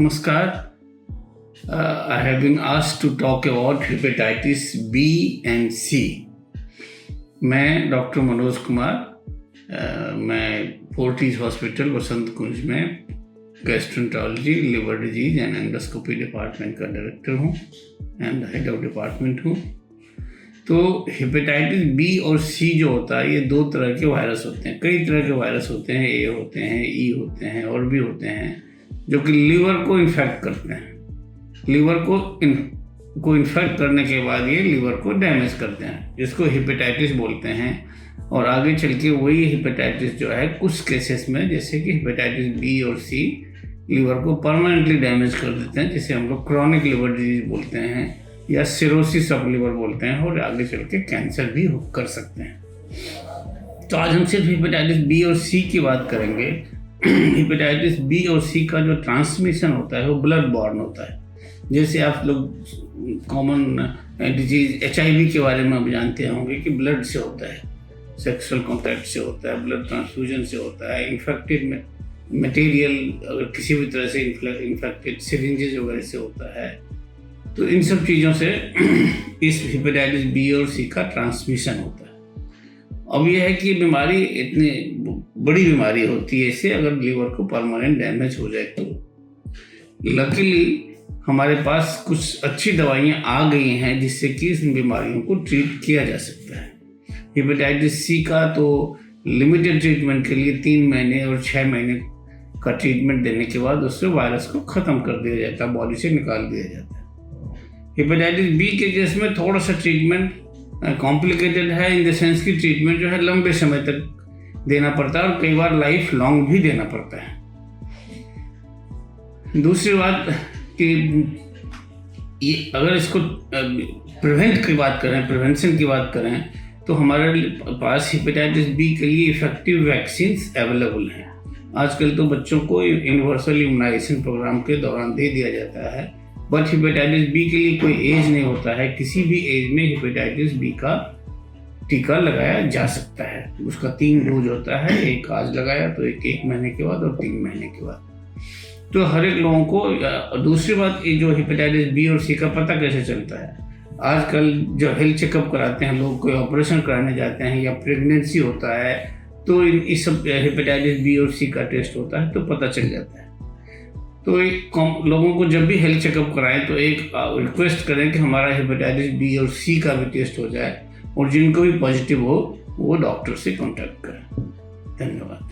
Namaskar. I have been asked to talk about hepatitis B and C. मैं doctor Manoj Kumar, मैं Fortis hospital वसंत कुंज में gastroenterology, liver disease and endoscopy department का director हूँ and head of department हूँ। तो hepatitis B और सी जो होता है, ये दो तरह के वायरस होते हैं। कई तरह के वायरस होते हैं, ए होते हैं, ई होते हैं और भी होते हैं, जो कि लीवर को इन्फेक्ट करते हैं। लीवर को इन्फेक्ट करने के बाद ये लीवर को डैमेज करते हैं, जिसको हेपेटाइटिस बोलते हैं। और आगे चल के वही हेपेटाइटिस जो है कुछ केसेस में, जैसे कि हेपेटाइटिस बी और सी, लीवर को परमानेंटली डैमेज कर देते हैं, जिसे हम लोग क्रॉनिक लिवर डिजीज बोलते हैं या सिरोसिस ऑफ लिवर बोलते हैं, और आगे चल के कैंसर भी कर सकते हैं। तो आज हम सिर्फ हेपेटाइटिस बी और सी की बात करेंगे। हेपेटाइटिस बी और सी का जो ट्रांसमिशन होता है वो ब्लड बॉर्न होता है। जैसे आप लोग कॉमन डिजीज HIV के बारे में आप जानते होंगे कि ब्लड से होता है, सेक्सुअल कॉन्टैक्ट से होता है, ब्लड ट्रांसफ्यूजन से होता है, इन्फेक्टेड मटेरियल अगर किसी भी तरह से इन्फेक्टेड सिरिंजेस वगैरह से होता है। तो इन सब चीज़ों से इस हेपेटाइटिस बी और सी का ट्रांसमिशन होता है। अब यह है कि बीमारी इतनी बड़ी बीमारी होती है, इससे अगर लीवर को परमानेंट डैमेज हो जाए तो लकीली हमारे पास कुछ अच्छी दवाइयाँ आ गई हैं जिससे कि इन बीमारियों को ट्रीट किया जा सकता है। हेपेटाइटिस सी का तो लिमिटेड ट्रीटमेंट के लिए 3 महीने और 6 महीने का ट्रीटमेंट देने के बाद उससे वायरस को ख़त्म कर दिया जाता है, बॉडी से निकाल दिया जाता है। हेपेटाइटिस बी के केस में थोड़ा सा ट्रीटमेंट कॉम्प्लिकेटेड है, इन द सेंस की ट्रीटमेंट जो है लंबे समय तक देना पड़ता है और कई बार लाइफ लॉन्ग भी देना पड़ता है। दूसरी बात कि ये अगर इसको प्रिवेंट की बात करें, प्रिवेंशन की बात करें, तो हमारे पास हेपेटाइटिस बी के लिए इफेक्टिव वैक्सीन्स अवेलेबल हैं। आजकल तो बच्चों को यूनिवर्सल इम्यूनाइजेशन प्रोग्राम के दौरान दे दिया जाता है, बट हेपेटाइटिस बी के लिए कोई एज नहीं होता है। किसी भी एज में हेपेटाइटिस बी का टीका लगाया जा सकता है। उसका 3 डोज होता है, एक आज लगाया तो एक महीने के बाद और 3 महीने के बाद। तो हर एक लोगों को। दूसरी बात, ये जो हेपेटाइटिस बी और सी का पता कैसे चलता है, आजकल जो हेल्थ चेकअप कराते हैं लोग, कोई ऑपरेशन कराने जाते हैं या प्रेगनेंसी होता है, तो इस सब हेपेटाइटिस बी और सी का टेस्ट होता है तो पता चल जाता है। तो लोगों को जब भी हेल्थ चेकअप कराएं तो एक रिक्वेस्ट करें कि हमारा हेपेटाइटिस बी और सी का भी टेस्ट हो जाए, और जिनको भी पॉजिटिव हो वो डॉक्टर से कांटेक्ट करें। धन्यवाद।